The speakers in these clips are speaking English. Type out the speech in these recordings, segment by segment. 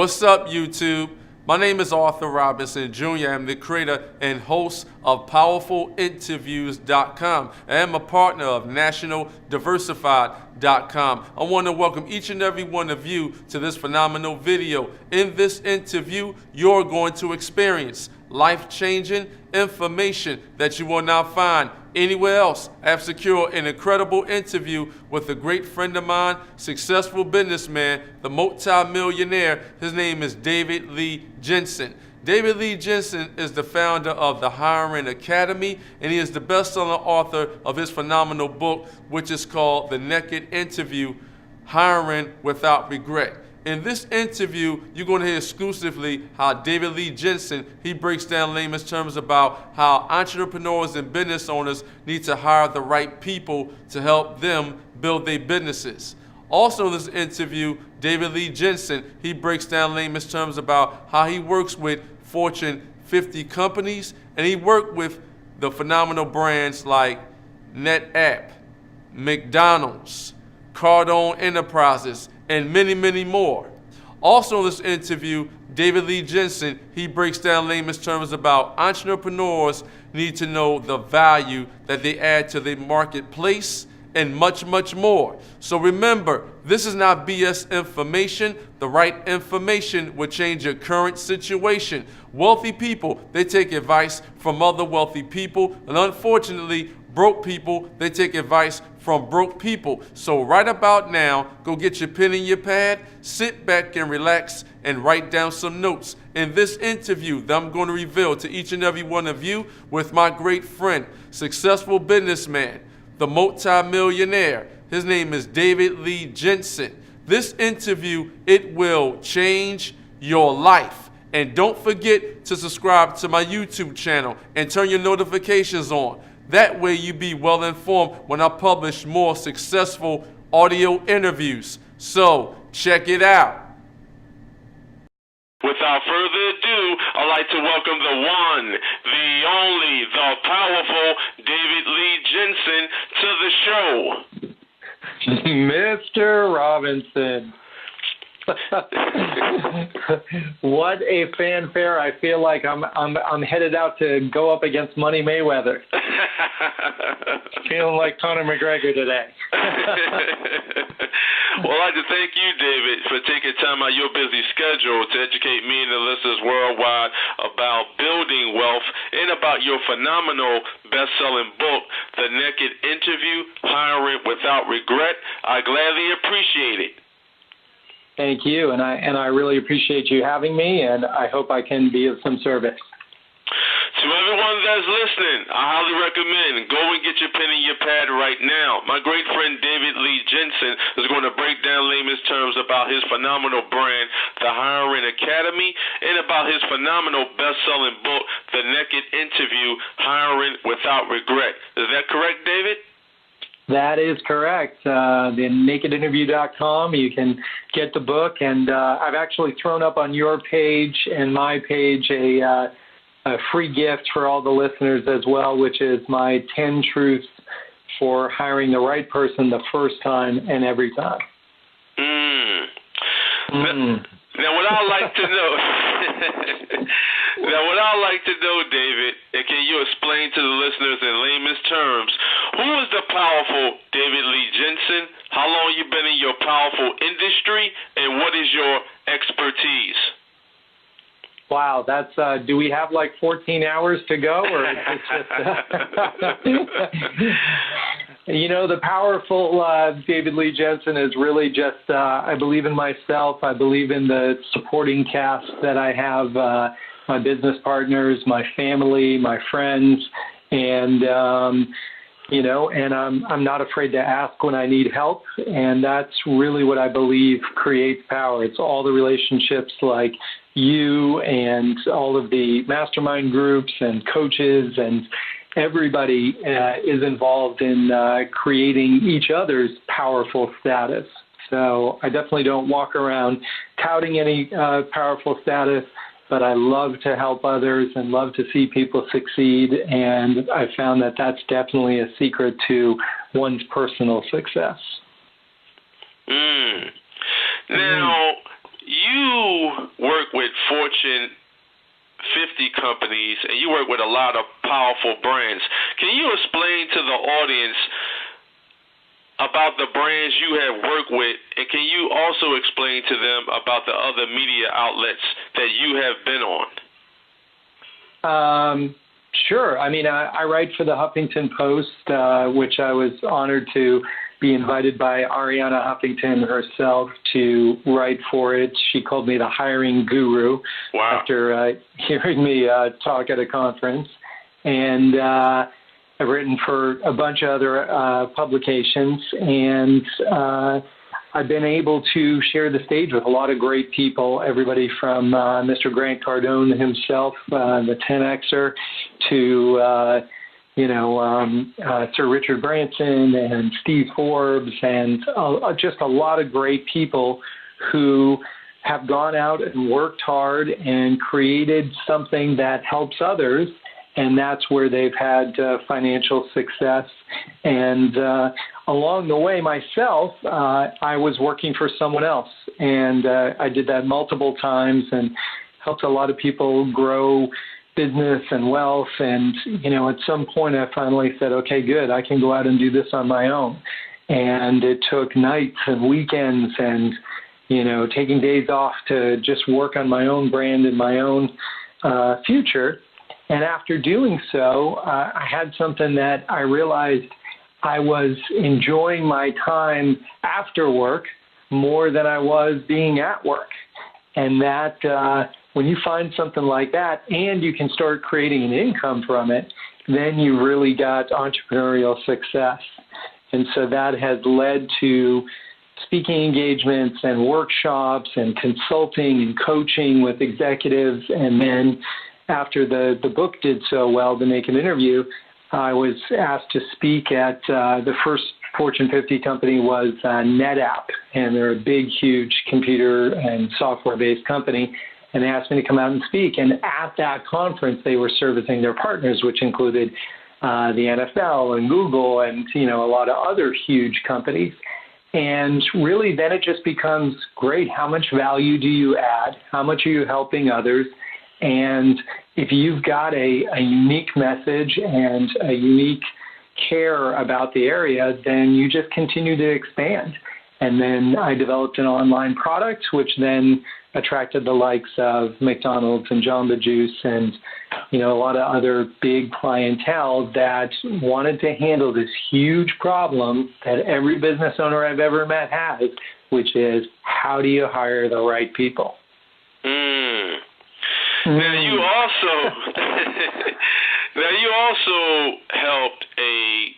What's up, YouTube? My name is Arthur Robinson Jr. I'm the creator and host of PowerfulInterviews.com. I am a partner of NationalDiversified.com. I want to welcome each and every one of you to this phenomenal video. In this interview, you're going to experience life-changing information that you will not find anywhere else. I have secured an incredible interview with a great friend of mine, successful businessman, the multi-millionaire. His name is David Lee Jensen. David Lee Jensen is the founder of the Hiring Academy, and he is the best-selling author of his phenomenal book, which is called The Naked Interview, Hiring Without Regret. In this interview, you're going to hear exclusively how David Lee Jensen, he breaks down layman's terms about how entrepreneurs and business owners need to hire the right people to help them build their businesses. Also in this interview, David Lee Jensen, he breaks down layman's terms about how he works with Fortune 50 companies, and he worked with the phenomenal brands like NetApp, McDonald's, Cardone Enterprises, and many, many more. Also in this interview, David Lee Jensen, he breaks down layman's terms about entrepreneurs need to know the value that they add to their marketplace and much, much more. So remember, this is not BS information. The right information will change your current situation. Wealthy people, they take advice from other wealthy people, and unfortunately, broke people, they take advice from broke people. So right about now, go get your pen and your pad, sit back and relax, and write down some notes. In this interview that I'm going to reveal to each and every one of you with my great friend, successful businessman, the multi-millionaire. His name is David Lee Jensen. This interview, it will change your life. And don't forget to subscribe to my YouTube channel and turn your notifications on. That way you be well informed when I publish more successful audio interviews. So check it out. Without further ado, I'd like to welcome the one, the only, the powerful David Lee Jensen to the show. Mr. Robinson. What a fanfare. I feel like I'm headed out to go up against Money Mayweather. Feeling like Conor McGregor today. Well, I'd like to thank you, David, for taking time out of your busy schedule to educate me and the listeners worldwide about building wealth and about your phenomenal best-selling book, The Naked Interview, Hiring Without Regret. I gladly appreciate it. Thank you, and I really appreciate you having me, and I hope I can be of some service. To everyone that's listening, I highly recommend go and get your pen and your pad right now. My great friend David Lee Jensen is going to break down layman's terms about his phenomenal brand, The Hiring Academy, and about his phenomenal best-selling book, The Naked Interview, Hiring Without Regret. Is that correct, David? That is correct. The nakedinterview.com, you can get the book, and I've actually thrown up on your page and my page a free gift for all the listeners as well, which is my 10 truths for hiring the right person the first time and every time. Now, what I'd like to know, David, can you explain to the listeners in layman's terms, who is the powerful David Lee Jensen? How long you been in your powerful industry, and what is your expertise? Wow, that's. Do we have like 14 hours to go, or is it just? The powerful David Lee Jensen is really just. I believe in myself. I believe in the supporting cast that I have. My business partners, my family, my friends, and and I'm not afraid to ask when I need help, and that's really what I believe creates power. It's all the relationships like you and all of the mastermind groups and coaches, and everybody is involved in creating each other's powerful status. So I definitely don't walk around touting any powerful status, but I love to help others and love to see people succeed, and I found that that's definitely a secret to one's personal success. Now, you work with Fortune 50 companies, and you work with a lot of powerful brands. Can you explain to the audience about the brands you have worked with, and can you also explain to them about the other media outlets that you have been on? Sure. I mean, I write for the Huffington Post, which I was honored to be invited by Ariana Huffington herself to write for it. She called me the hiring guru. Wow. After hearing me talk at a conference. And I've written for a bunch of other publications, and I've been able to share the stage with a lot of great people, everybody from Mr. Grant Cardone himself, the 10Xer, to Sir Richard Branson and Steve Forbes, and just a lot of great people who have gone out and worked hard and created something that helps others, and that's where they've had financial success. And along the way myself, I was working for someone else, and I did that multiple times and helped a lot of people grow business and wealth. And, at some point I finally said, okay, good, I can go out and do this on my own. And it took nights and weekends and, taking days off to just work on my own brand and my own future. And after doing so, I had something that I realized I was enjoying my time after work more than I was being at work. And that when you find something like that and you can start creating an income from it, then you really got entrepreneurial success. And so that has led to speaking engagements and workshops and consulting and coaching with executives. And then after the book did so well to make an interview, I was asked to speak at the first Fortune 50 company was NetApp, and they're a big, huge computer and software-based company, and they asked me to come out and speak. And at that conference, they were servicing their partners, which included the NFL and Google and, a lot of other huge companies. And really, then it just becomes great. How much value do you add? How much are you helping others? And if you've got a unique message and a unique care about the area, then you just continue to expand. And then I developed an online product, which then attracted the likes of McDonald's and Jamba Juice and, a lot of other big clientele that wanted to handle this huge problem that every business owner I've ever met has, which is how do you hire the right people? Now you also helped a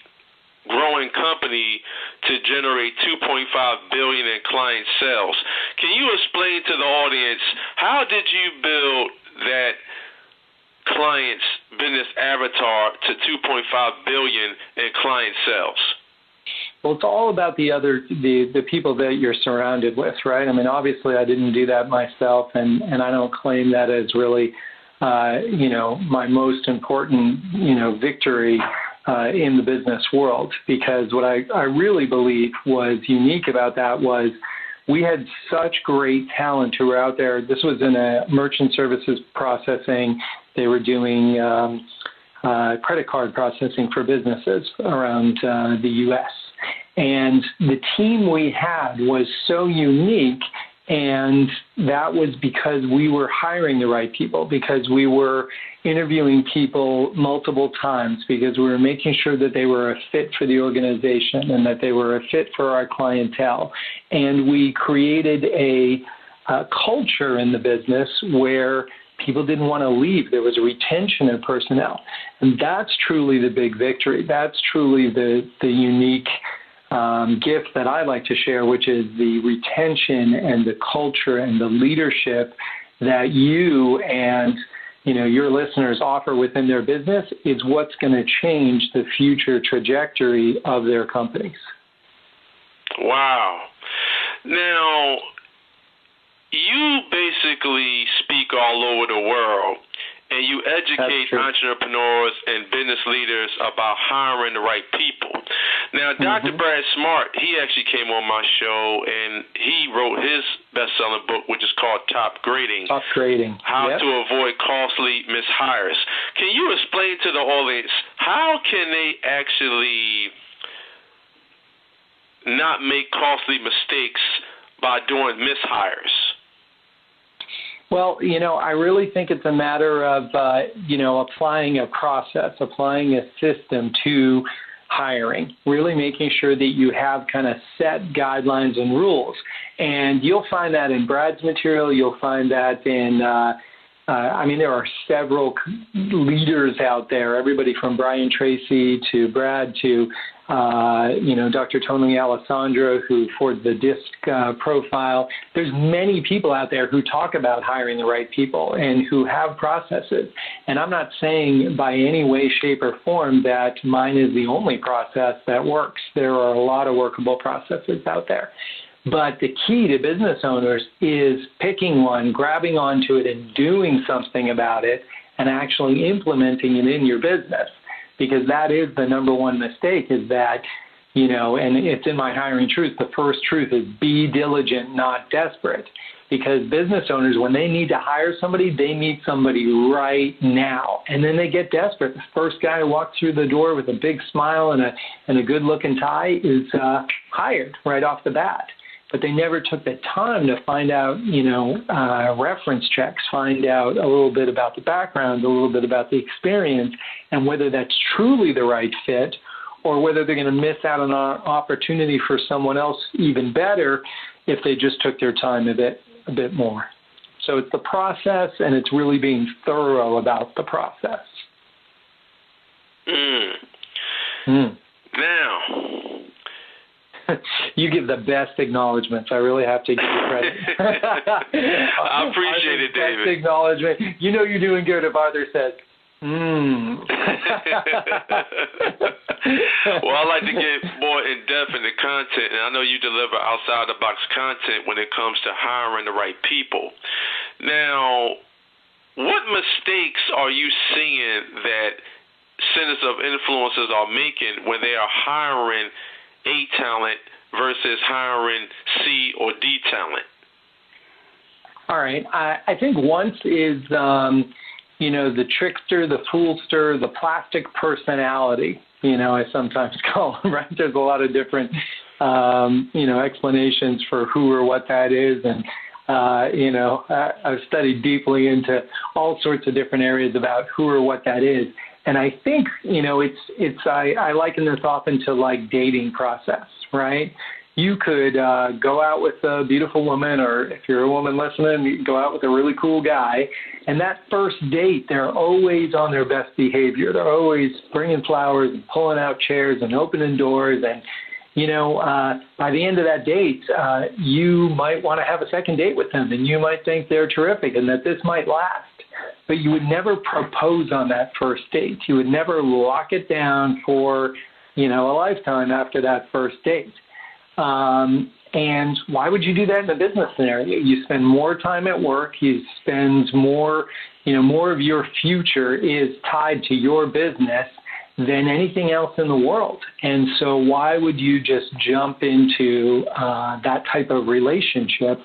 growing company to generate $2.5 billion in client sales. Can you explain to the audience how did you build that client's business avatar to $2.5 billion in client sales? Well, it's all about the people that you're surrounded with, right? I mean, obviously, I didn't do that myself, and I don't claim that as really, my most important, victory in the business world. Because what I really believe was unique about that was we had such great talent who were out there. This was in a merchant services processing. They were doing credit card processing for businesses around the U.S. And the team we had was so unique, and that was because we were hiring the right people, because we were interviewing people multiple times, because we were making sure that they were a fit for the organization and that they were a fit for our clientele. And we created a culture in the business where people didn't want to leave. There was a retention of personnel. And that's truly the big victory. That's truly the unique gift that I like to share, which is the retention and the culture and the leadership that you and your listeners offer within their business is what's going to change the future trajectory of their companies. Wow. Now, you basically speak all over the world, and you educate entrepreneurs and business leaders about hiring the right people. Now, Dr. Brad Smart, he actually came on my show, and he wrote his best-selling book, which is called Top Grading. Top Grading. How to avoid costly mishires. Can you explain to the audience how can they actually not make costly mistakes by doing mishires? Well, I really think it's a matter of, applying a process, applying a system to hiring, really making sure that you have kind of set guidelines and rules. And you'll find that in Brad's material. You'll find that in, there are several leaders out there, everybody from Brian Tracy to Brad to, Dr. Tony Alessandro, who for the DISC profile. There's many people out there who talk about hiring the right people and who have processes. And I'm not saying by any way, shape, or form that mine is the only process that works. There are a lot of workable processes out there. But the key to business owners is picking one, grabbing onto it, and doing something about it, and actually implementing it in your business. Because that is the number one mistake, is that, and it's in my Hiring Truth, the first truth is be diligent, not desperate. Because business owners, when they need to hire somebody, they need somebody right now. And then they get desperate. The first guy who walks through the door with a big smile and a good-looking tie is hired right off the bat. But they never took the time to find out, reference checks, find out a little bit about the background, a little bit about the experience, and whether that's truly the right fit or whether they're going to miss out on an opportunity for someone else even better if they just took their time a bit more. So it's the process, and it's really being thorough about the process. Now, you give the best acknowledgments. I really have to give you credit. I appreciate it, David. Best acknowledgement. You know you're doing good if Arthur says, Well, I like to get more in-depth in the content, and I know you deliver outside-the-box content when it comes to hiring the right people. Now, what mistakes are you seeing that centers of influences are making when they are hiring A talent versus hiring C or D talent? All right. I think once is, the trickster, the foolster, the plastic personality, I sometimes call them, right? There's a lot of different, explanations for who or what that is. And, I've studied deeply into all sorts of different areas about who or what that is. And I think, I liken this often to like dating process, right? You could go out with a beautiful woman, or if you're a woman listening, you go out with a really cool guy. And that first date, they're always on their best behavior. They're always bringing flowers and pulling out chairs and opening doors. And, by the end of that date, you might want to have a second date with them, and you might think they're terrific and that this might last. But you would never propose on that first date. You would never lock it down for, a lifetime after that first date. And why would you do that in a business scenario? You spend more time at work. You spend more of your future is tied to your business than anything else in the world. And so why would you just jump into that type of relationship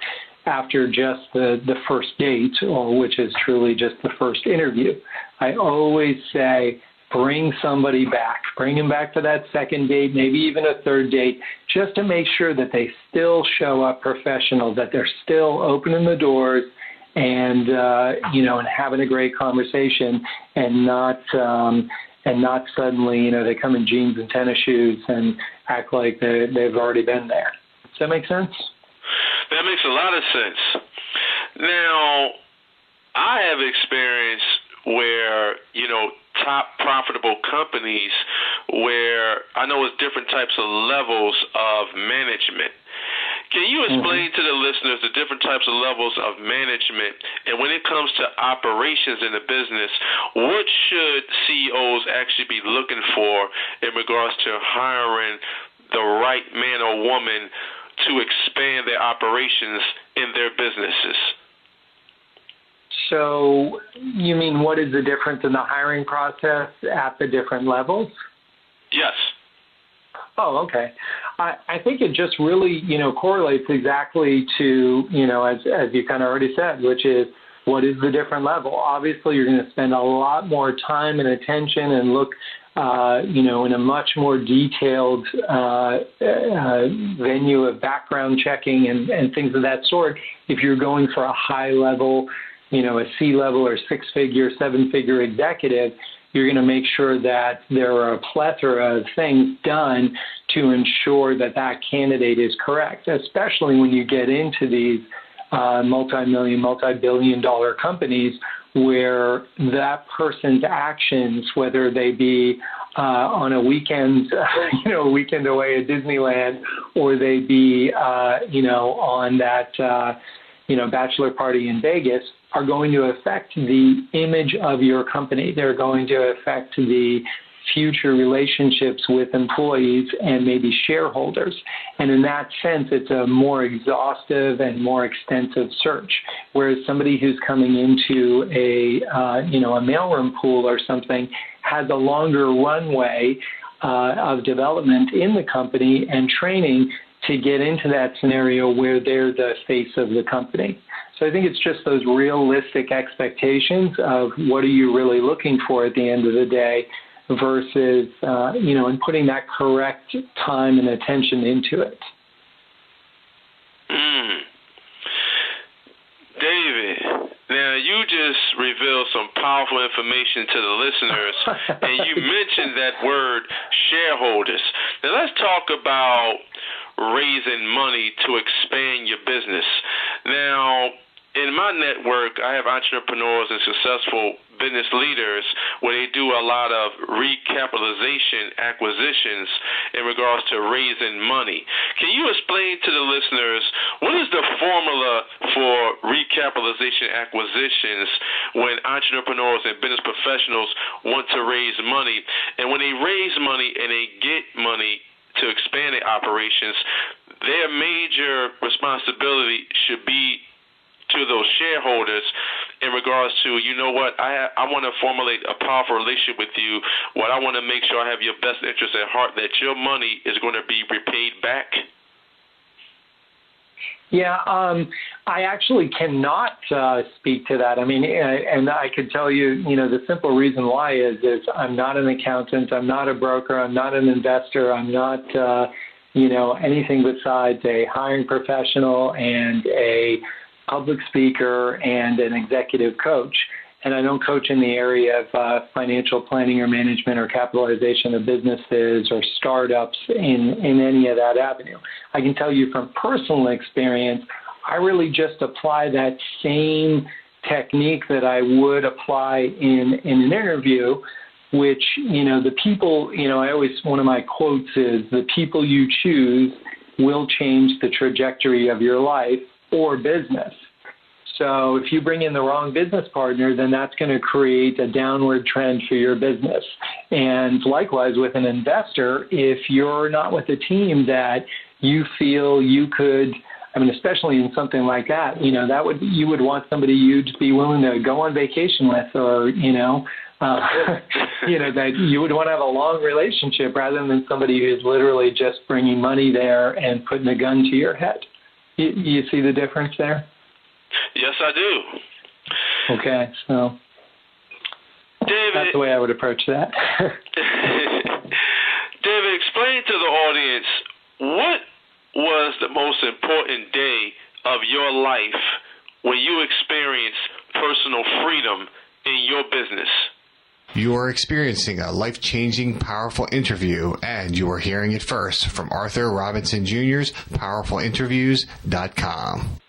after just the first date, or which is truly just the first interview? I always say, bring somebody back. Bring them back to that second date, maybe even a third date, just to make sure that they still show up professional, that they're still opening the doors and, and having a great conversation, and not suddenly, they come in jeans and tennis shoes and act like they've already been there. Does that make sense? That makes a lot of sense. Now, I have experience where, top profitable companies where I know it's different types of levels of management. Can you explain to the listeners the different types of levels of management? And when it comes to operations in the business, what should CEOs actually be looking for in regards to hiring the right man or woman to expand their operations in their businesses? So you mean what is the difference in the hiring process at the different levels? Yes. Oh, okay. I think it just really, correlates exactly to, as you kind of already said, which is what is the different level. Obviously, you're going to spend a lot more time and attention and look, in a much more detailed venue of background checking and things of that sort. If you're going for a high level, a C-level or six-figure, seven-figure executive, you're going to make sure that there are a plethora of things done to ensure that that candidate is correct, especially when you get into these multi-million, multi-billion-dollar companies where that person's actions, whether they be on a weekend, a weekend away at Disneyland, or they be, on that, bachelor party in Vegas, are going to affect the image of your company. They're going to affect the future relationships with employees and maybe shareholders. And in that sense, it's a more exhaustive and more extensive search. Whereas somebody who's coming into a mailroom pool or something has a longer runway of development in the company and training to get into that scenario where they're the face of the company. So I think it's just those realistic expectations of what are you really looking for at the end of the day versus, and putting that correct time and attention into it. David, now you just revealed some powerful information to the listeners, and you mentioned that word shareholders. Now let's talk about raising money to expand your business. Now, in my network, I have entrepreneurs and successful business leaders where they do a lot of recapitalization acquisitions in regards to raising money. Can you explain to the listeners what is the formula for recapitalization acquisitions when entrepreneurs and business professionals want to raise money? And when they raise money and they get money to expand their operations, their major responsibility should be to those shareholders in regards to, I want to formulate a powerful relationship with you. What I want to make sure I have your best interest at heart, that your money is going to be repaid back. Yeah, I actually cannot speak to that. I mean, and I could tell you, the simple reason why is I'm not an accountant, I'm not a broker, I'm not an investor, I'm not, anything besides a hiring professional and a public speaker and an executive coach. And I don't coach in the area of financial planning or management or capitalization of businesses or startups in any of that avenue. I can tell you from personal experience, I really just apply that same technique that I would apply in an interview, which, the people, one of my quotes is, the people you choose will change the trajectory of your life or business. So if you bring in the wrong business partner, then that's going to create a downward trend for your business. And likewise with an investor, if you're not with a team that you feel you could, especially in something like that, you would want somebody you'd be willing to go on vacation with, or, that you would want to have a long relationship rather than somebody who's literally just bringing money there and putting a gun to your head. You see the difference there? Yes, I do. Okay, so David, that's the way I would approach that. David, explain to the audience, what was the most important day of your life when you experienced personal freedom in your business? You are experiencing a life-changing, powerful interview, and you are hearing it first from Arthur Robinson Jr.'s PowerfulInterviews.com.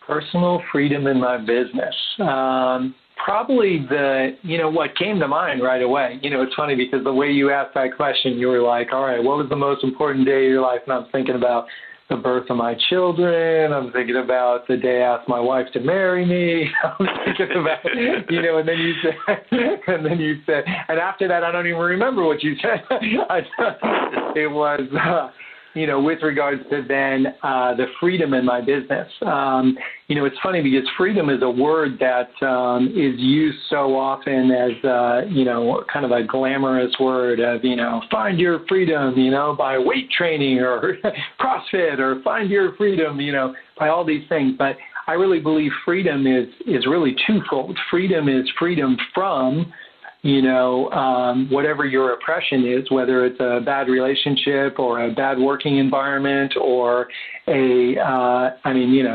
Personal freedom in my business. Probably what came to mind right away. It's funny because the way you asked that question, you were like, all right, what was the most important day of your life? And I'm thinking about the birth of my children. I'm thinking about the day I asked my wife to marry me. I'm thinking about, and then you said, and after that, I don't even remember what you said. It was, with regards to then the freedom in my business, it's funny because freedom is a word that is used so often as, kind of a glamorous word of, find your freedom, by weight training or CrossFit, or find your freedom, by all these things. But I really believe freedom is really twofold. Freedom is freedom from whatever your oppression is, whether it's a bad relationship or a bad working environment or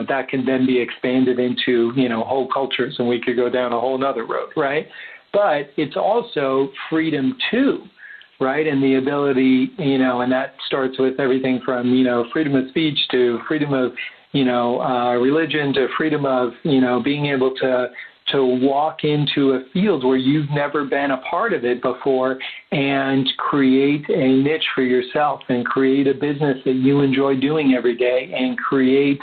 that can then be expanded into, whole cultures, and we could go down a whole nother road, right? But it's also freedom too, right? And the ability, and that starts with everything from, freedom of speech to freedom of, religion to freedom of, being able to walk into a field where you've never been a part of it before and create a niche for yourself and create a business that you enjoy doing every day and create,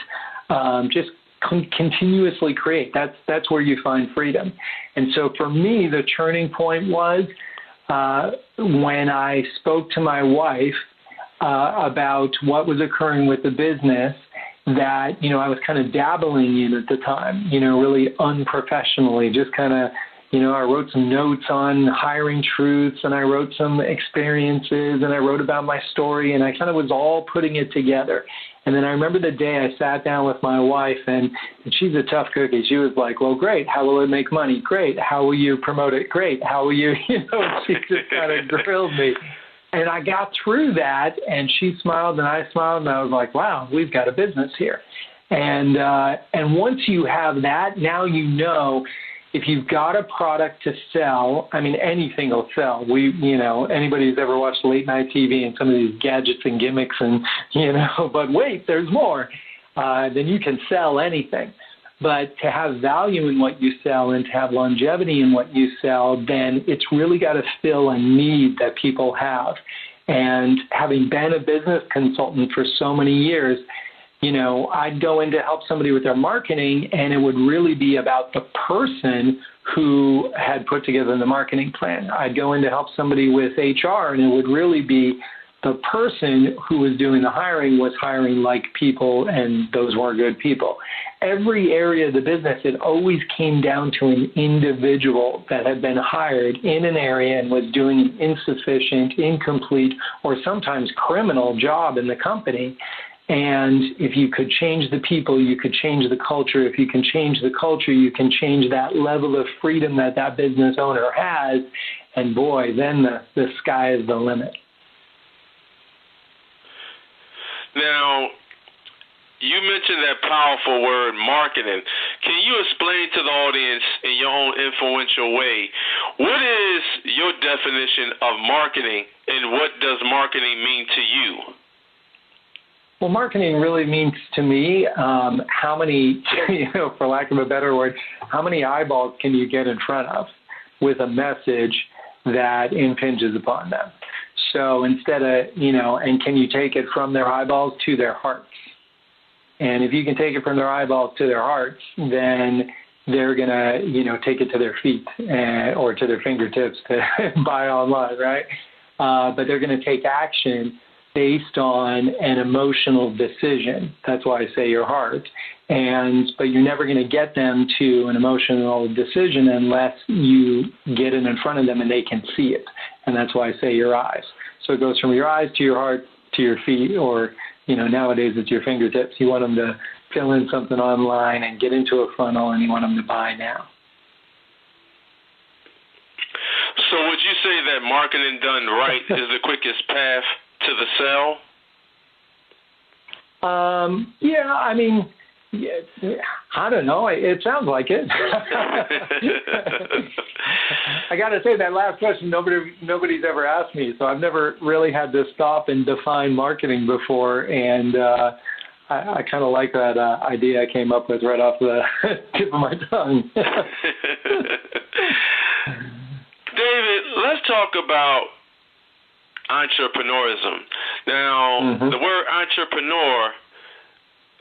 continuously create. That's where you find freedom. And so for me, the turning point was when I spoke to my wife about what was occurring with the business that, I was kind of dabbling in at the time, really unprofessionally, just kind of, I wrote some notes on hiring truths, and I wrote some experiences, and I wrote about my story, and I kind of was all putting it together. And then I remember the day I sat down with my wife, and she's a tough cookie. She was like, well, great. How will it make money? Great. How will you promote it? Great. How will you, she just kind of grilled me. And I got through that, and she smiled, and I smiled, and I was like, wow, we've got a business here. And once you have that, now if you've got a product to sell, anything will sell. Anybody who's ever watched late night TV and some of these gadgets and gimmicks and, but wait, there's more, then you can sell anything. But to have value in what you sell and to have longevity in what you sell, then it's really got to fill a need that people have. And having been a business consultant for so many years, I'd go in to help somebody with their marketing, and it would really be about the person who had put together the marketing plan. I'd go in to help somebody with HR, and it would really be the person who was doing the hiring was hiring like people, and those were good people. Every area of the business, it always came down to an individual that had been hired in an area and was doing an insufficient, incomplete, or sometimes criminal job in the company. And if you could change the people, you could change the culture. If you can change the culture, you can change that level of freedom that business owner has. And boy, then the sky is the limit. Now, you mentioned that powerful word, marketing. Can you explain to the audience in your own influential way, what is your definition of marketing, and what does marketing mean to you? Well, marketing really means to me how many, for lack of a better word, how many eyeballs can you get in front of with a message that impinges upon them? So instead of, and can you take it from their eyeballs to their hearts? And if you can take it from their eyeballs to their hearts, then they're going to, take it to their feet or to their fingertips to buy online, right? But they're going to take action based on an emotional decision. That's why I say your heart. But you're never going to get them to an emotional decision unless you get it in front of them and they can see it. And that's why I say your eyes. So it goes from your eyes to your heart to your feet, or, nowadays it's your fingertips. You want them to fill in something online and get into a funnel, and you want them to buy now. So would you say that marketing done right is the quickest path to the sell? I don't know. It sounds like it. I got to say, that last question, nobody's ever asked me, so I've never really had to stop and define marketing before, and I kind of like that idea I came up with right off the tip of my tongue. David, let's talk about entrepreneurism. Now, The word entrepreneur,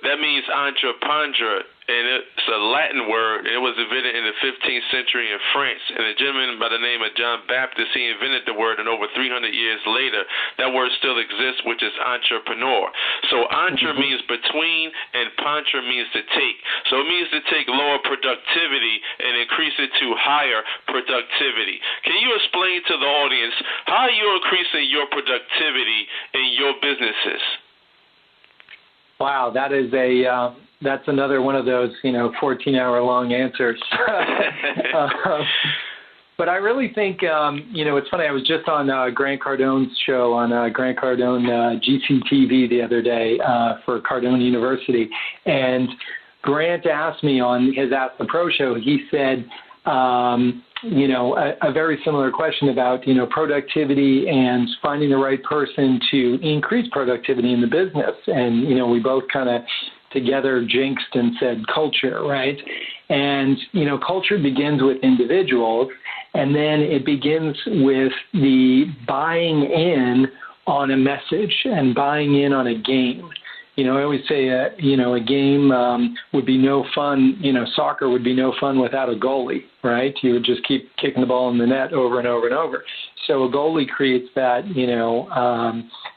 that means entrepreneur, and it's a Latin word. It was invented in the 15th century in France, and a gentleman by the name of John Baptist, he invented the word, and over 300 years later, that word still exists, which is entrepreneur. So entre means between, and pantra means to take. So it means to take lower productivity and increase it to higher productivity. Can you explain to the audience how you're increasing your productivity in your businesses? Wow, that is that's another one of those 14-hour long answers. But I really think it's funny. I was just on Grant Cardone's show on Grant Cardone GCTV the other day for Cardone University, and Grant asked me on his Ask the Pro show. He said, a very similar question about productivity and finding the right person to increase productivity in the business, and we both kind of together jinxed and said culture, right? And, culture begins with individuals, and then it begins with the buying in on a message and buying in on a game. I always say, a game would be no fun, soccer would be no fun without a goalie, right? You would just keep kicking the ball in the net over and over and over. So a goalie creates that,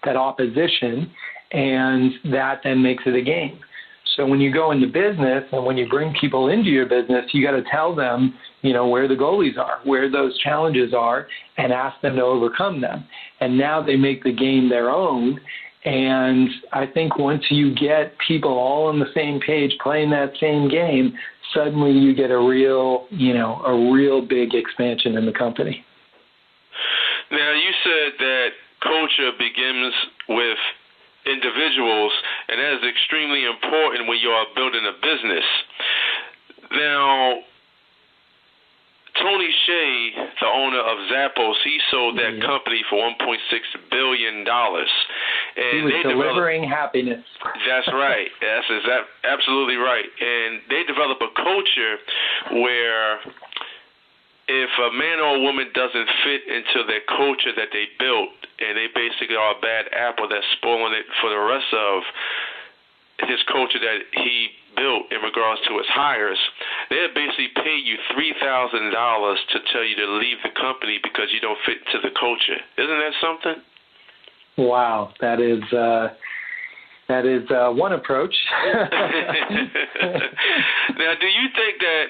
that opposition, and that then makes it a game. So when you go into business and when you bring people into your business, you got to tell them, where the goalies are, where those challenges are, and ask them to overcome them. And now they make the game their own. And I think once you get people all on the same page playing that same game, suddenly you get a real big expansion in the company. Now, you said that culture begins with individuals, and that is extremely important when you are building a business. Now, Tony Hsieh, the owner of Zappos, he sold that company for $1.6 billion. And he was delivering happiness. That's right. That's absolutely right. And they develop a culture where if a man or a woman doesn't fit into their culture that they built, and they basically are a bad apple that's spoiling it for the rest of his culture that he built in regards to his hires, they'll basically pay you $3,000 to tell you to leave the company because you don't fit into the culture. Isn't that something? Wow, that is one approach. Now, do you think that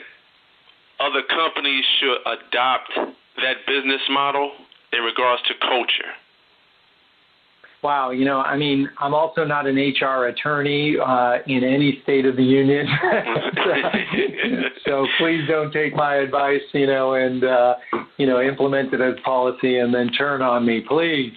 other companies should adopt that business model in regards to culture? Wow, I'm also not an HR attorney in any state of the union, so please don't take my advice, and implement it as policy and then turn on me, please.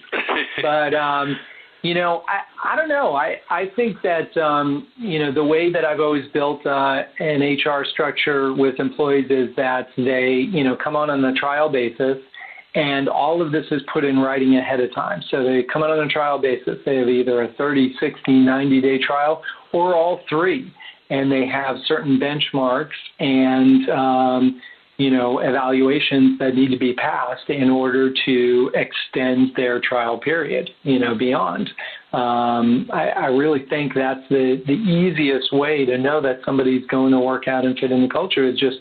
But I don't know. I think that the way that I've always built an HR structure with employees is that they come on a trial basis. And all of this is put in writing ahead of time. So they come out on a trial basis. They have either a 30, 60, 90-day trial or all three. And they have certain benchmarks and, evaluations that need to be passed in order to extend their trial period, beyond. I really think that's the easiest way to know that somebody's going to work out and fit in the culture is just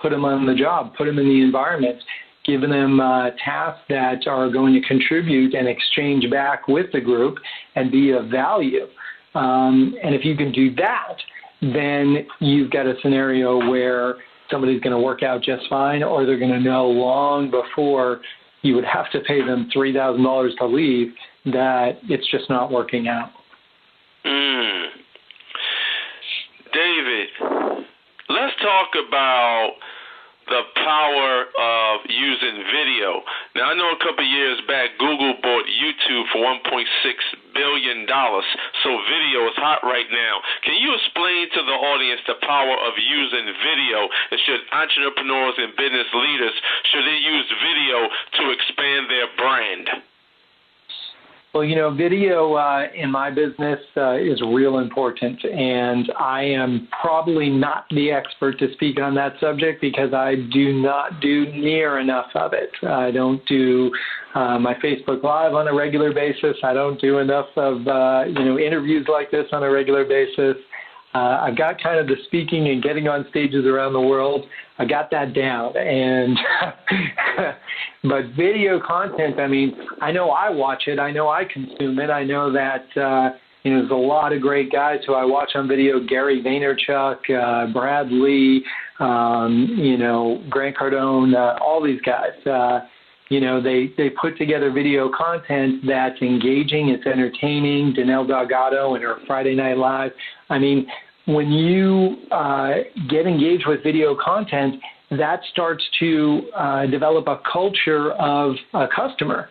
put them on the job, put them in the environment, giving them tasks that are going to contribute and exchange back with the group and be of value. And if you can do that, then you've got a scenario where somebody's going to work out just fine, or they're going to know long before you would have to pay them $3,000 to leave that it's just not working out. David, let's talk about the power of using video. Now, I know a couple of years back, Google bought YouTube for $1.6 billion, so video is hot right now. Can you explain to the audience the power of using video, and should entrepreneurs and business leaders, should they use video to expand their brand? Well, video in my business is real important, and I am probably not the expert to speak on that subject because I do not do near enough of it. I don't do my Facebook Live on a regular basis. I don't do enough of interviews like this on a regular basis. I've got kind of the speaking and getting on stages around the world. I got that down. And but video content, I mean, I know I watch it. I know I consume it. I know that, there's a lot of great guys who I watch on video, Gary Vaynerchuk, Brad Lee, Grant Cardone, all these guys. They put together video content that's engaging, it's entertaining. Danelle Delgado and her Friday Night Live. I mean, when you get engaged with video content, that starts to develop a culture of a customer.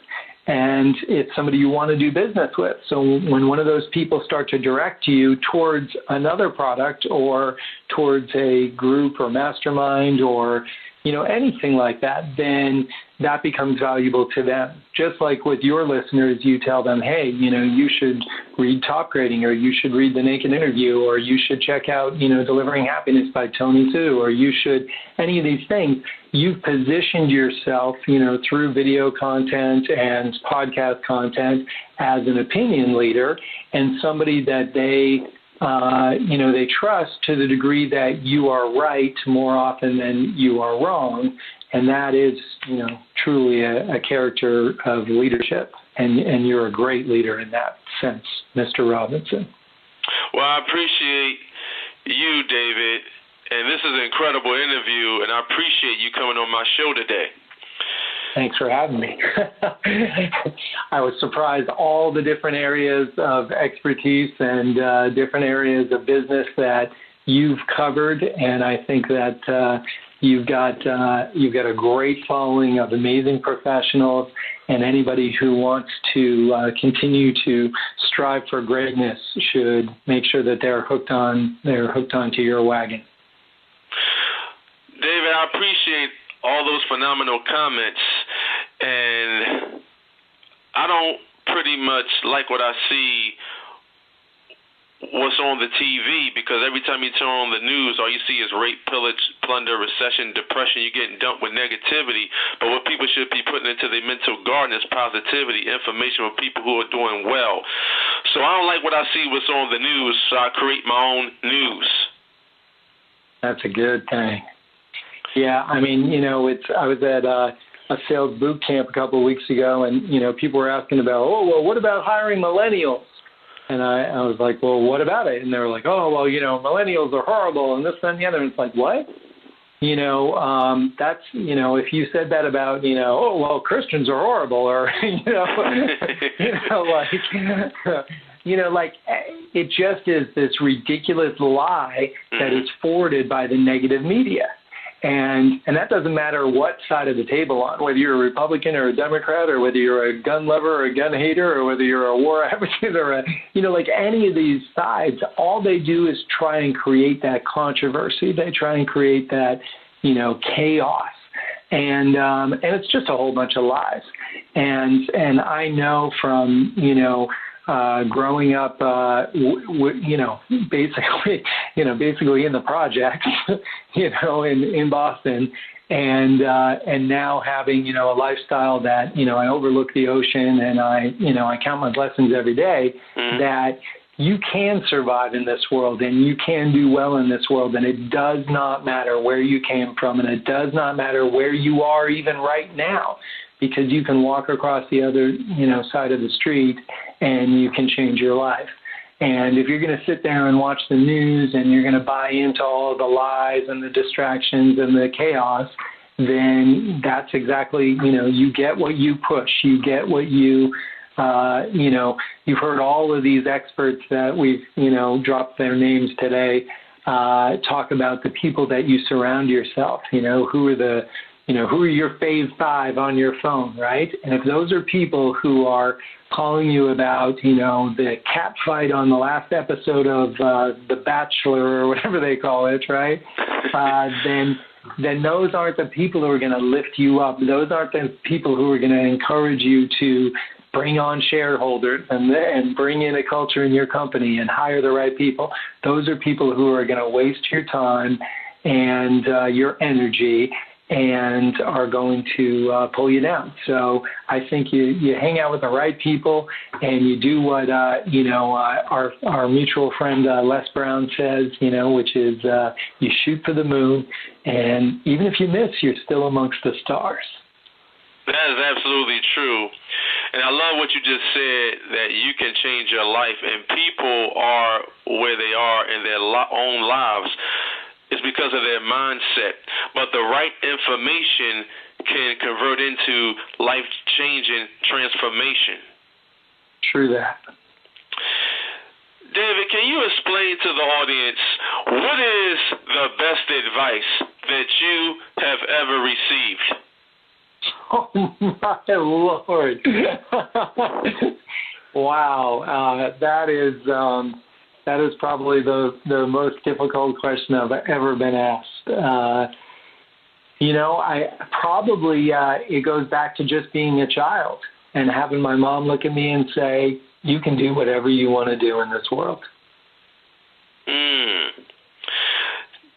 And it's somebody you want to do business with. So when one of those people start to direct you towards another product or towards a group or mastermind or anything like that, then that becomes valuable to them. Just like with your listeners, you tell them, hey, you should read Top Grading, or you should read The Naked Interview, or you should check out, Delivering Happiness by Tony Hsu, or you should, any of these things. You've positioned yourself, through video content and podcast content as an opinion leader and somebody that they trust to the degree that you are right more often than you are wrong. And that is, truly a character of leadership. And you're a great leader in that sense, Mr. Robinson. Well, I appreciate you, David. And this is an incredible interview, and I appreciate you coming on my show today. Thanks for having me. I was surprised all the different areas of expertise and different areas of business that you've covered, and I think that you've got a great following of amazing professionals, and anybody who wants to continue to strive for greatness should make sure that they're hooked onto your wagon. David, I appreciate all those phenomenal comments, and I don't pretty much like what I see what's on the TV, because every time you turn on the news, all you see is rape, pillage, plunder, recession, depression. You're getting dumped with negativity. But what people should be putting into their mental garden is positivity, information with people who are doing well. So I don't like what I see what's on the news, so I create my own news. That's a good thing. Yeah, I mean, I was at a sales boot camp a couple of weeks ago, and, people were asking about, what about hiring millennials? And I was like, well, what about it? And they were like, millennials are horrible and this, that, and the other. And it's like, what? That's, if you said that about, Christians are horrible, or, it just is this ridiculous lie that is forwarded by the negative media. And that doesn't matter what side of the table on, whether you're a Republican or a Democrat, or whether you're a gun lover or a gun hater, or whether you're a war advocate or any of these sides. All they do is try and create that controversy. They try and create that, chaos. And it's just a whole bunch of lies. And I know from, growing up, basically in the projects, in Boston, and now having, a lifestyle that, I overlook the ocean and I count my blessings every day, that you can survive in this world and you can do well in this world. And it does not matter where you came from, and it does not matter where you are even right now, because you can walk across the other, side of the street and you can change your life. And if you're going to sit there and watch the news and you're going to buy into all the lies and the distractions and the chaos, then that's exactly, you get what you push. You get what you, you've heard all of these experts that we've, dropped their names today, talk about the people that you surround yourself, who are your fave 5 on your phone, right? And if those are people who are calling you about, the cat fight on the last episode of The Bachelor or whatever they call it, right? Then those aren't the people who are going to lift you up. Those aren't the people who are going to encourage you to bring on shareholders and bring in a culture in your company and hire the right people. Those are people who are going to waste your time and your energy and are going to pull you down. So I think you hang out with the right people and you do what, our mutual friend Les Brown says, which is you shoot for the moon, and even if you miss, you're still amongst the stars. That is absolutely true. And I love what you just said, that you can change your life, and people are where they are in their own lives. It's because of their mindset. But the right information can convert into life-changing transformation. True that. David, can you explain to the audience what is the best advice that you have ever received? Oh, my Lord. Wow. That is probably the most difficult question I've ever been asked. It goes back to just being a child and having my mom look at me and say, you can do whatever you want to do in this world.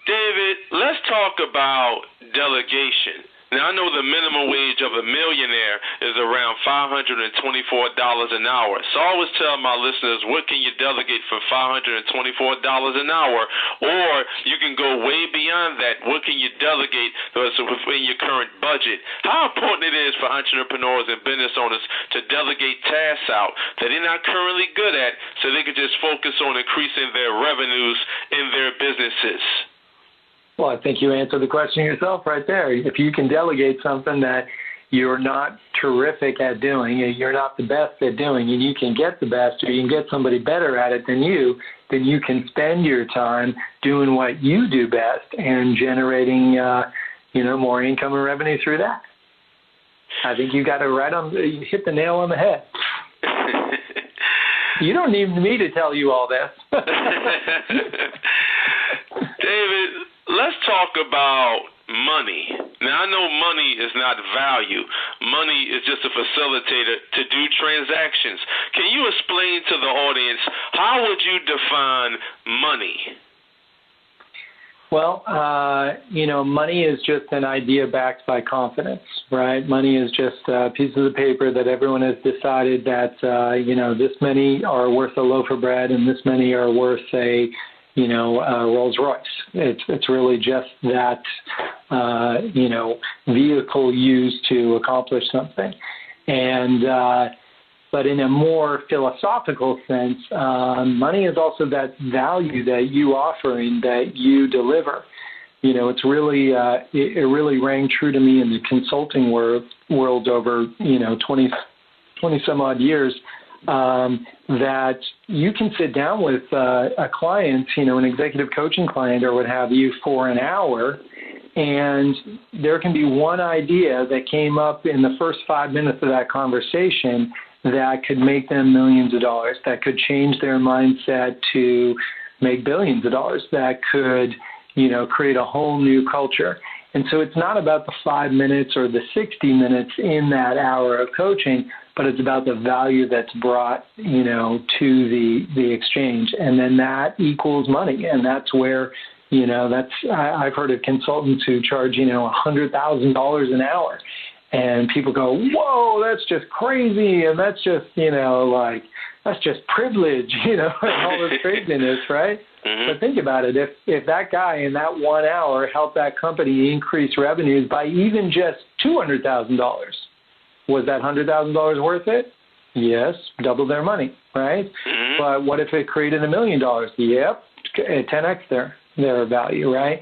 David, let's talk about delegation. Now, I know the minimum wage of a millionaire is around $524 an hour. So I always tell my listeners, what can you delegate for $524 an hour? Or you can go way beyond that. What can you delegate within your current budget? How important it is for entrepreneurs and business owners to delegate tasks out that they're not currently good at so they can just focus on increasing their revenues in their businesses. Well, I think you answered the question yourself right there. If you can delegate something that you're not terrific at doing, and you're not the best at doing, and you can get the best, or you can get somebody better at it than you, then you can spend your time doing what you do best and generating, more income and revenue through that. I think you got it right on. You hit the nail on the head. You don't need me to tell you all this. David, let's talk about money. Now, I know money is not value. Money is just a facilitator to do transactions. Can you explain to the audience, how would you define money? Well, money is just an idea backed by confidence, right? Money is just pieces of paper that everyone has decided that, this many are worth a loaf of bread and this many are worth a Rolls Royce. It's really just that, vehicle used to accomplish something. And, but in a more philosophical sense, money is also that value that you offer and that you deliver. It's really, it really rang true to me in the consulting world over, 20 some odd years. That you can sit down with a client, an executive coaching client or what have you, for an hour, and there can be one idea that came up in the first 5 minutes of that conversation that could make them millions of dollars, that could change their mindset to make billions of dollars, that could, create a whole new culture. And so it's not about the 5 minutes or the 60 minutes in that hour of coaching, but it's about the value that's brought, to the exchange. And then that equals money. And that's where, I've heard of consultants who charge, $100,000 an hour. And people go, whoa, that's just crazy. And that's just, that's just privilege, and all this craziness, right? Mm-hmm. But think about it. If that guy in that 1 hour helped that company increase revenues by even just $200,000, was that $100,000 worth it? Yes, double their money, right? Mm-hmm. But what if it created $1 million? Yep, 10x their value, right?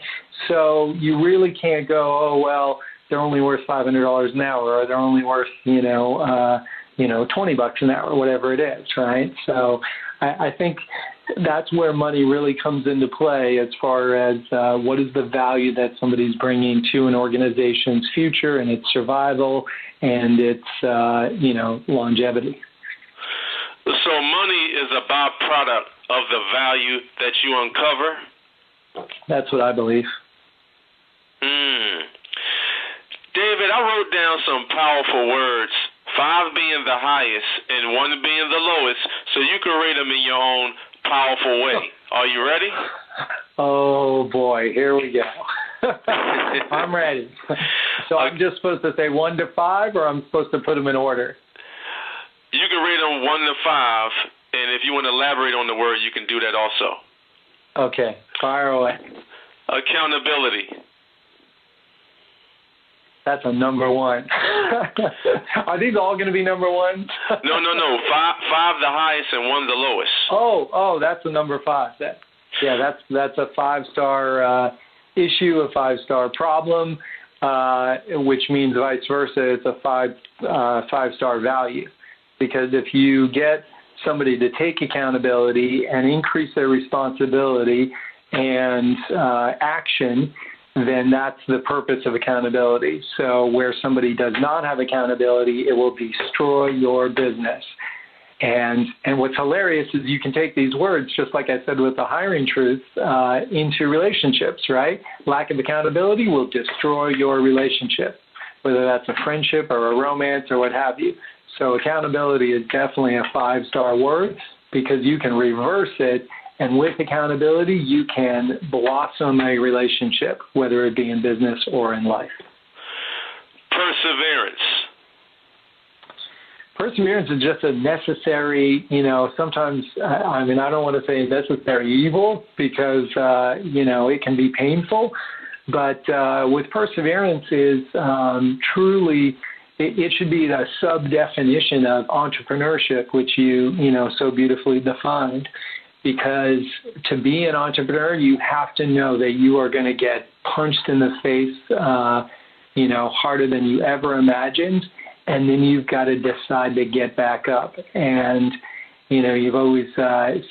So you really can't go, oh, well, they're only worth $500 an hour, or they're only worth, $20 an hour, whatever it is, right? So I think that's where money really comes into play as far as what is the value that somebody's bringing to an organization's future and its survival and its, longevity. So money is a byproduct of the value that you uncover? That's what I believe. David, I wrote down some powerful words, 5 being the highest and 1 being the lowest, so you can rate them in your own powerful way. Are you ready? Oh, boy, here we go. I'm ready. So I'm just supposed to say 1 to 5, or I'm supposed to put them in order? You can rate them 1 to 5, and if you want to elaborate on the word, you can do that also. Okay, fire away. Accountability. That's a number 1. Are these all going to be number 1? No. 5 the highest and 1 the lowest. Oh, that's a number 5. That's a 5-star issue, a 5-star problem, which means vice versa. It's a 5-star value, because if you get somebody to take accountability and increase their responsibility and action, then that's the purpose of accountability. So where somebody does not have accountability, it will destroy your business. And what's hilarious is you can take these words, just like I said with the hiring truth, into relationships, right? Lack of accountability will destroy your relationship, whether that's a friendship or a romance or what have you. So accountability is definitely a 5-star word, because you can reverse it. And with accountability, you can blossom a relationship, whether it be in business or in life. Perseverance. Perseverance is just a necessary, sometimes, I don't want to say necessary evil, because, it can be painful. But with perseverance is truly, it should be a sub-definition of entrepreneurship, which you so beautifully defined. Because to be an entrepreneur, you have to know that you are going to get punched in the face, harder than you ever imagined. And then you've got to decide to get back up. And, you've always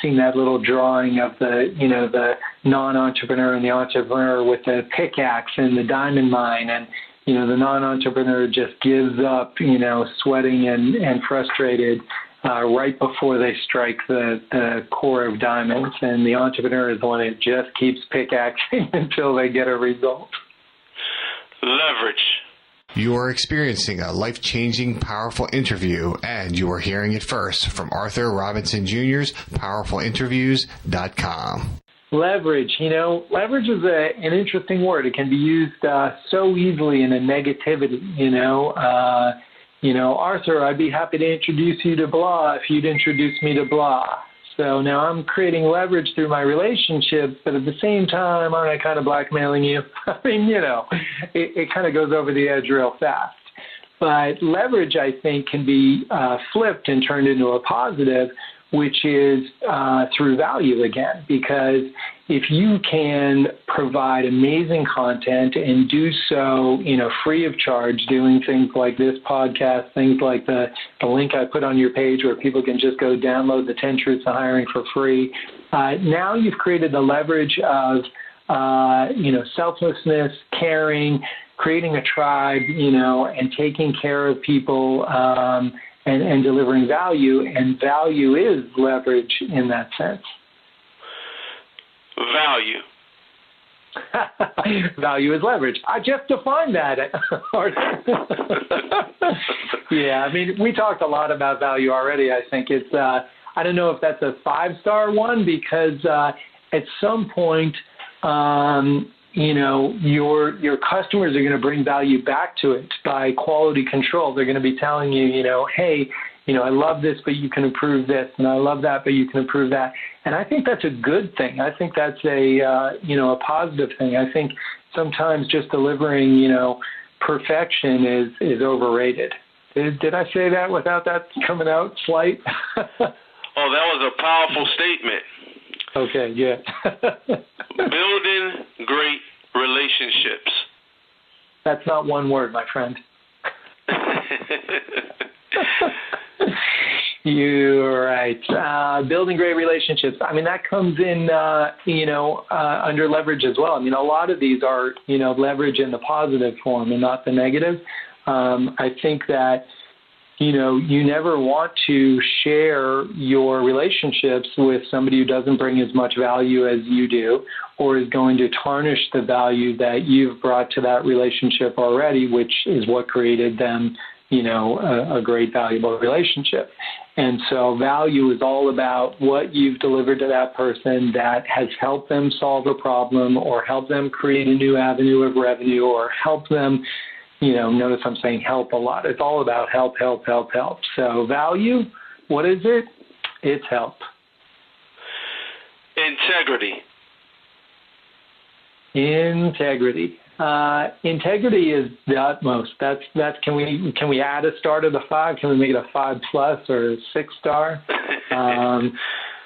seen that little drawing of the non-entrepreneur and the entrepreneur with the pickaxe and the diamond mine. And, the non-entrepreneur just gives up, sweating and frustrated right before they strike the core of diamonds. And the entrepreneur is the one that just keeps pickaxing until they get a result. Leverage. You are experiencing a life-changing, powerful interview, and you are hearing it first from Arthur Robinson Jr.'s PowerfulInterviews.com. Leverage. Leverage is an interesting word. It can be used so easily in a negativity, Arthur, I'd be happy to introduce you to blah if you'd introduce me to blah. So now I'm creating leverage through my relationship, but at the same time, aren't I kind of blackmailing you? It kind of goes over the edge real fast. But leverage, I think, can be flipped and turned into a positive, which is through value again. Because if you can provide amazing content and do so, free of charge, doing things like this podcast, things like the link I put on your page where people can just go download the 10 Truths of Hiring for free. Now you've created the leverage of, selflessness, caring, creating a tribe, and taking care of people, and delivering value. And value is leverage in that sense. Value. Value is leverage. I just defined that. Yeah, we talked a lot about value already. I think it's, I don't know if that's a 5-star one, because at some point, your customers are going to bring value back to it by quality control. They're going to be telling you, hey, I love this, but you can improve this, and I love that, but you can improve that. And I think that's a good thing. I think that's a positive thing. I think sometimes just delivering, perfection is overrated. Did I say that without that coming out slight? Oh, that was a powerful statement. Okay, yeah. Building great relationships. That's not one word, my friend. You're right. Building great relationships. That comes in, under leverage as well. A lot of these are, leverage in the positive form and not the negative. I think that, you never want to share your relationships with somebody who doesn't bring as much value as you do, or is going to tarnish the value that you've brought to that relationship already, which is what created them, a great, valuable relationship. And so value is all about what you've delivered to that person that has helped them solve a problem or help them create a new avenue of revenue or help them, notice I'm saying help a lot. It's all about help. So value, what is it? It's help. Integrity. Integrity is the utmost. That's. Can we add a star to the 5? Can we make it a 5+ or a 6-star?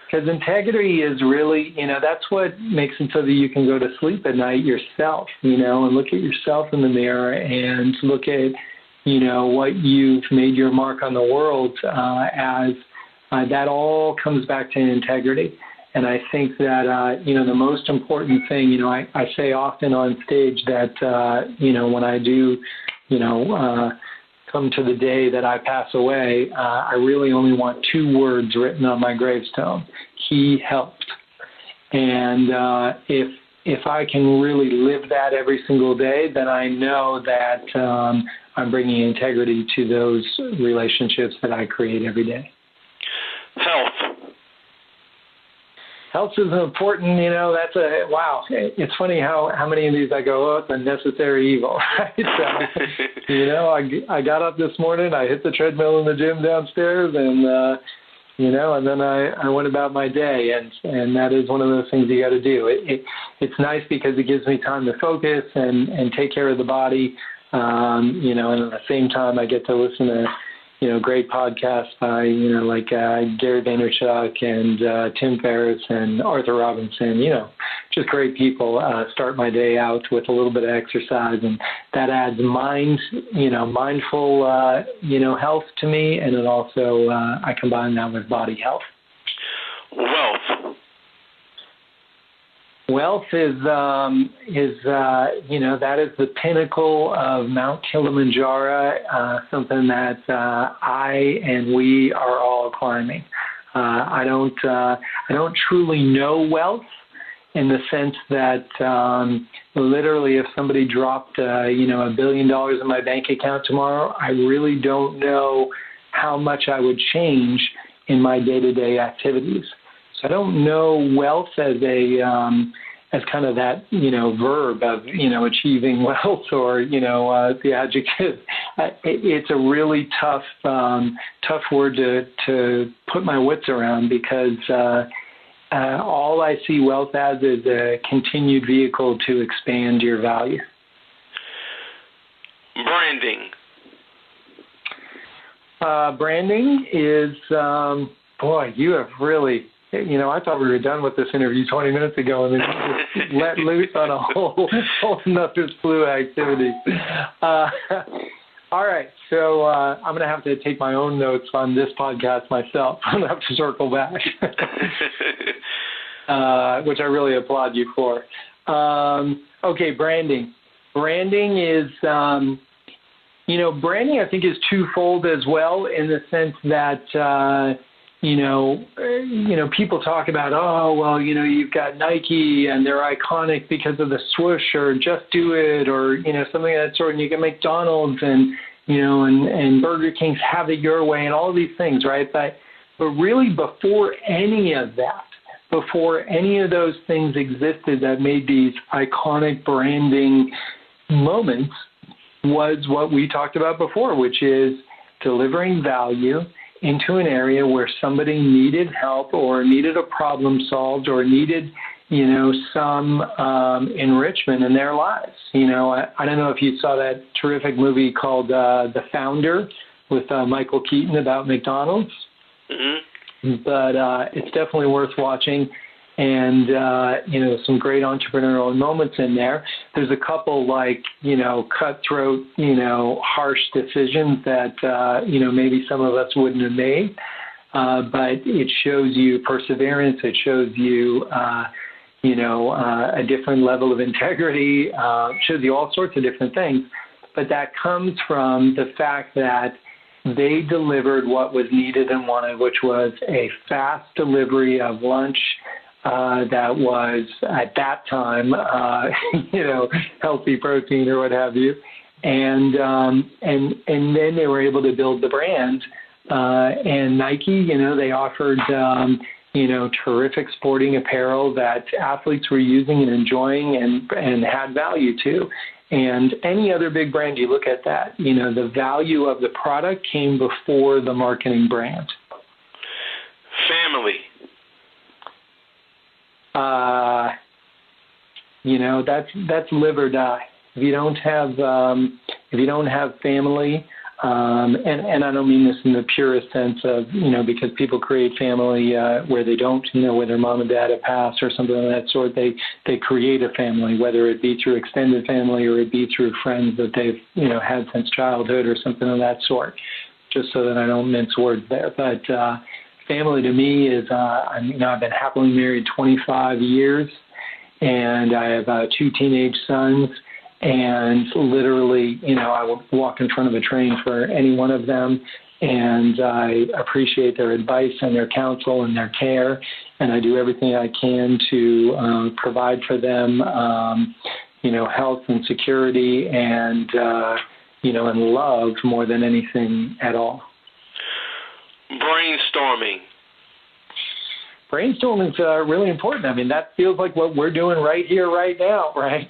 Because integrity is really, that's what makes it so that you can go to sleep at night yourself, and look at yourself in the mirror and look at, what you've made your mark on the world as. That all comes back to integrity. And I think that, the most important thing, I say often on stage that, when I do, come to the day that I pass away, I really only want 2 words written on my gravestone. He helped. And if I can really live that every single day, then I know that I'm bringing integrity to those relationships that I create every day. Health is important, that's wow. It's funny how many of these I go, it's a necessary evil, right? So, I got up this morning, I hit the treadmill in the gym downstairs, and, and then I went about my day, and that is one of those things you got to do. It's nice because it gives me time to focus and take care of the body, and at the same time I get to listen to, great podcasts by, like Gary Vaynerchuk and Tim Ferriss and Arthur Robinson, just great people. Start my day out with a little bit of exercise, and that adds mindful, health to me, and it also, I combine that with body health. Wealth is that is the pinnacle of Mount Kilimanjaro, something that I and we are all climbing. I don't truly know wealth in the sense that literally if somebody dropped $1 billion in my bank account tomorrow, I really don't know how much I would change in my day-to-day activities. So I don't know wealth as as kind of that, verb of, achieving wealth or, the adjective. It's a really tough word to put my wits around because all I see wealth as is a continued vehicle to expand your value. Branding is, boy, you have really, I thought we were done with this interview 20 minutes ago, and then you just let loose on a whole another slew of activities. All right, so I'm going to have to take my own notes on this podcast myself. I'm going to have to circle back, which I really applaud you for. Okay, branding. Branding is, branding I think is twofold as well in the sense that, people talk about, you've got Nike and they're iconic because of the swoosh or Just Do It or, something of that sort. And you get McDonald's and, and Burger King's Have It Your Way and all of these things, right? But really before any of that, before any of those things existed that made these iconic branding moments was what we talked about before, which is delivering value into an area where somebody needed help or needed a problem solved or needed, some enrichment in their lives. I don't know if you saw that terrific movie called The Founder with Michael Keaton about McDonald's, but it's definitely worth watching. And, some great entrepreneurial moments in there. There's a couple cutthroat, harsh decisions that, maybe some of us wouldn't have made. But it shows you perseverance. It shows you, a different level of integrity. Shows you all sorts of different things. But that comes from the fact that they delivered what was needed and wanted, which was a fast delivery of lunch, that was at that time, healthy protein or what have you. and then they were able to build the brand. And Nike, they offered terrific sporting apparel that athletes were using and enjoying and had value to. And any other big brand, you look at that, the value of the product came before the marketing brand. Family. That's live or die. If you don't have family, and I don't mean this in the purest sense of, because people create family where they don't, where their mom and dad have passed or something of that sort. They create a family, whether it be through extended family or it be through friends that they've, had since childhood or something of that sort, just so that I don't mince words there. But family to me is, I've been happily married 25 years, and I have 2 teenage sons. And literally, I will walk in front of a train for any one of them, and I appreciate their advice and their counsel and their care, and I do everything I can to provide for them, health and security and, and love more than anything at all. Brainstorming is really important. I mean, that feels like what we're doing right here, right now, right?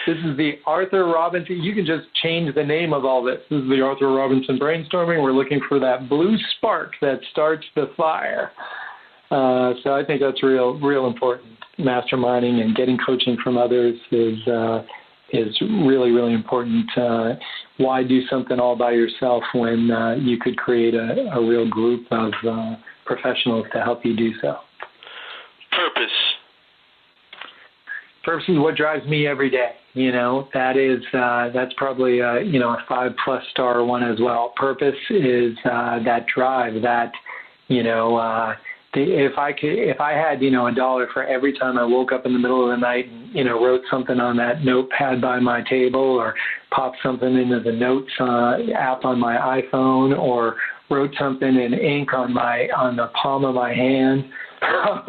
This is the Arthur Robinson. You can just change the name of all this. This is the Arthur Robinson Brainstorming. We're looking for that blue spark that starts the fire. So I think that's real important. Masterminding and getting coaching from others is really, really important. Why do something all by yourself when you could create a real group of professionals to help you do so? Purpose is what drives me every day. That's probably a 5+ star one as well. Purpose is that drive that if I had $1 for every time I woke up in the middle of the night and wrote something on that notepad by my table, or popped something into the notes app on my iPhone, or wrote something in ink on the palm of my hand, I'd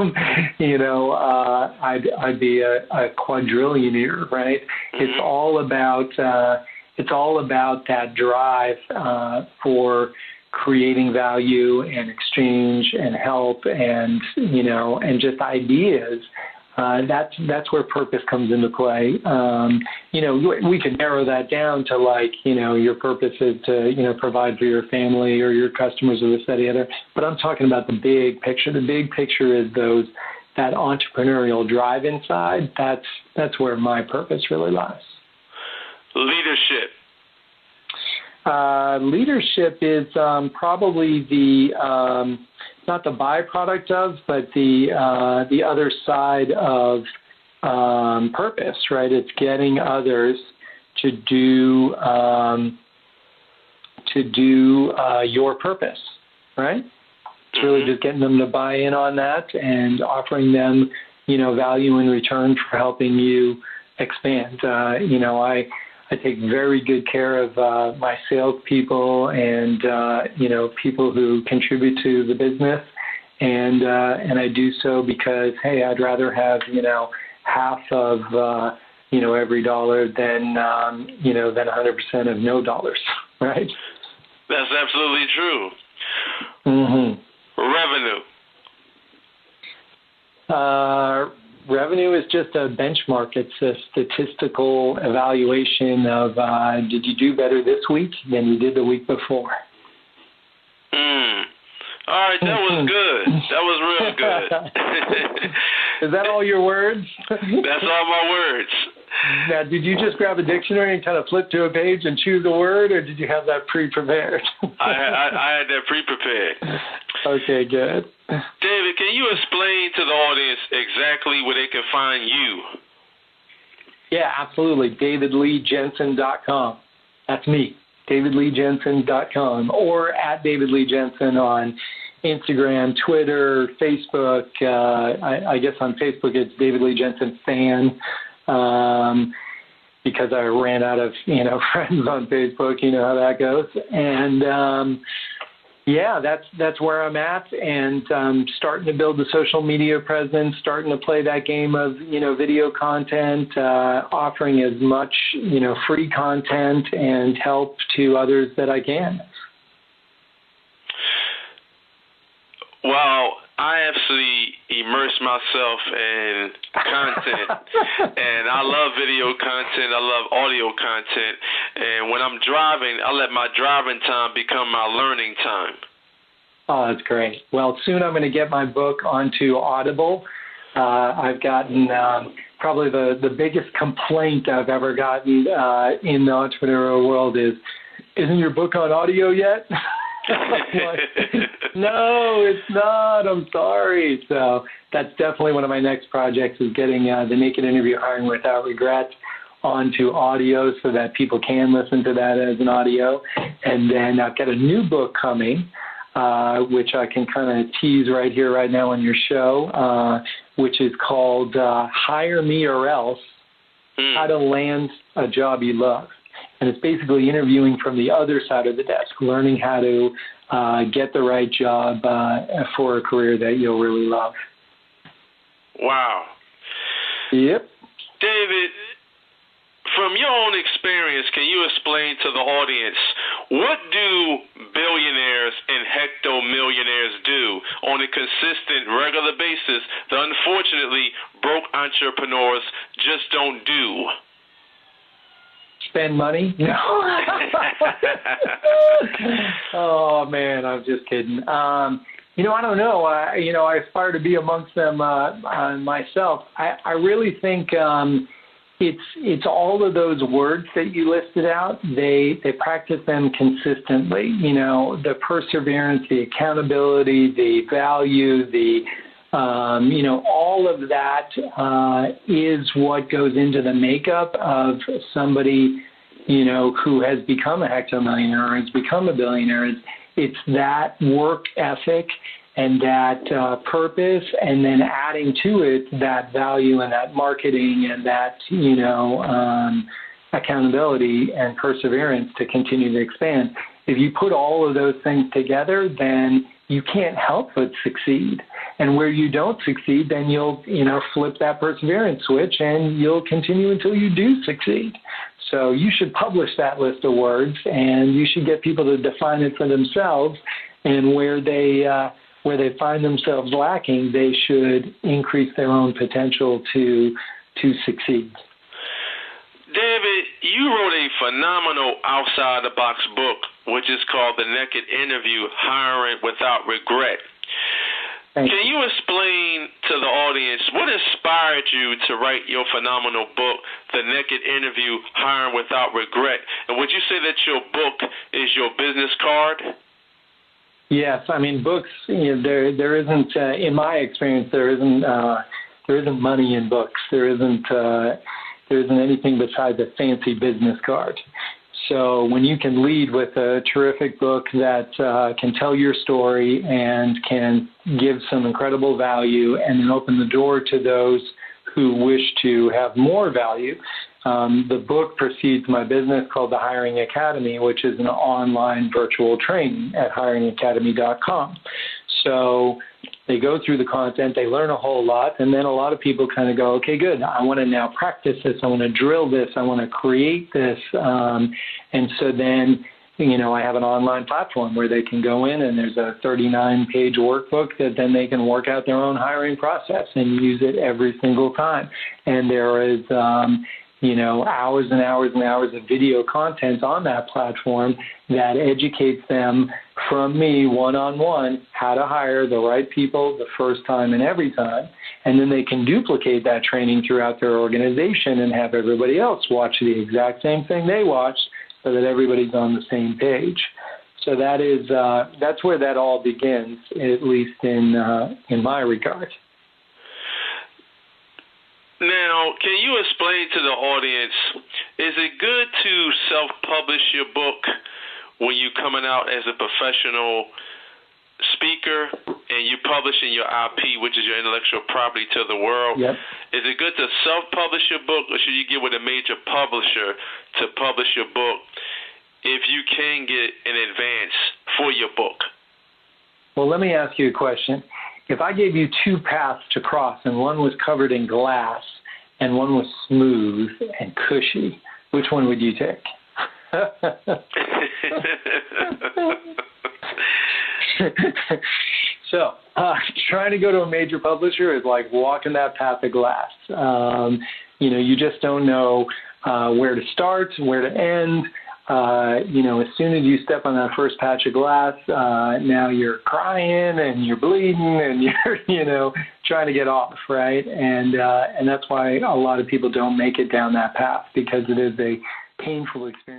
be a quadrillionaire, right? Mm-hmm. It's all about that drive for creating value and exchange and help and just ideas. That's where purpose comes into play. We can narrow that down to your purpose is to, provide for your family or your customers or this, that, the other. But I'm talking about the big picture. The big picture is that entrepreneurial drive inside. That's where my purpose really lies. Leadership. Leadership is probably the not the byproduct of, but the other side of purpose, right? It's getting others to do your purpose, right? It's really just getting them to buy in on that and offering them, value in return for helping you expand. I take very good care of my salespeople and people who contribute to the business, and I do so because I'd rather have half of every dollar than 100% of no dollars, right? That's absolutely true. Mm-hmm. Revenue. Revenue is just a benchmark. It's a statistical evaluation of did you do better this week than you did the week before? All right, that was good. That was real good. Is that all your words? That's all my words. Now, did you just grab a dictionary and kind of flip to a page and choose a word, or did you have that pre-prepared? I had that pre-prepared. Okay, good. David, can you explain to the audience exactly where they can find you? Yeah, absolutely. DavidLeeJensen.com. That's me. DavidLeeJensen.com, or at David Lee Jensen on Instagram, Twitter, Facebook. I guess on Facebook it's David Lee Jensen Fan, because I ran out of friends on Facebook. You know how that goes. And Yeah, that's where I'm at, and starting to build the social media presence, starting to play that game of video content, offering as much free content and help to others that I can. Well, I actually immerse myself in content, and I love video content. I love audio content, and when I'm driving, I let my driving time become my learning time. Oh, that's great. Well, soon I'm going to get my book onto Audible. I've gotten probably the biggest complaint I've ever gotten in the entrepreneurial world is, isn't your book on audio yet? Like, no, it's not. I'm sorry. So that's definitely one of my next projects is getting the Naked Interview Hiring Without Regret onto audio so that people can listen to that as an audio. And then I've got a new book coming, which I can kind of tease right here, right now on your show, which is called Hire Me or Else, How to Land a Job You Love. And it's basically interviewing from the other side of the desk, learning how to get the right job for a career that you'll really love. Wow. Yep. David, from your own experience, can you explain to the audience, what do billionaires and hecto-millionaires do on a consistent, regular basis that unfortunately broke entrepreneurs just don't do? Spend money? No. Oh, man, I'm just kidding. I don't know. I aspire to be amongst them myself. I really think it's all of those words that you listed out. They practice them consistently. The perseverance, the accountability, the value, all of that is what goes into the makeup of somebody, who has become a hectomillionaire or has become a billionaire. It's that work ethic and that purpose, and then adding to it that value and that marketing and that, accountability and perseverance to continue to expand. If you put all of those things together, then you can't help but succeed. And where you don't succeed, then you'll, flip that perseverance switch and you'll continue until you do succeed. So you should publish that list of words, and you should get people to define it for themselves. And where they find themselves lacking, they should increase their own potential to succeed. David, you wrote a phenomenal outside-the-box book, which is called The Naked Interview, Hiring Without Regret. Can you explain to the audience what inspired you to write your phenomenal book, The Naked Interview, Hiring Without Regret? And would you say that your book is your business card? Yes, I mean books. There isn't, in my experience, there isn't money in books. There isn't anything besides a fancy business card. So when you can lead with a terrific book that can tell your story and can give some incredible value, and then open the door to those who wish to have more value. The book precedes my business called The Hiring Academy, which is an online virtual training at hiringacademy.com. So they go through the content, they learn a whole lot, and then a lot of people kind of go, okay, good, I want to now practice this, I want to drill this, I want to create this. And so then, I have an online platform where they can go in, and there's a 39-page workbook that then they can work out their own hiring process and use it every single time. And there is hours and hours and hours of video content on that platform that educates them from me one-on-one how to hire the right people the first time and every time. And then they can duplicate that training throughout their organization and have everybody else watch the exact same thing they watched so that everybody's on the same page. So that's where that all begins, at least in my regard. Now, can you explain to the audience, is it good to self-publish your book when you're coming out as a professional speaker and you're publishing your IP, which is your intellectual property, to the world? Yep. Is it good to self-publish your book, or should you get with a major publisher to publish your book if you can get an advance for your book? Well, let me ask you a question. If I gave you two paths to cross and one was covered in glass and one was smooth and cushy, which one would you take? So trying to go to a major publisher is like walking that path of glass. You just don't know where to start, where to end. As soon as you step on that first patch of glass, now you're crying and you're bleeding and you're, trying to get off, right? And that's why a lot of people don't make it down that path, because it is a painful experience.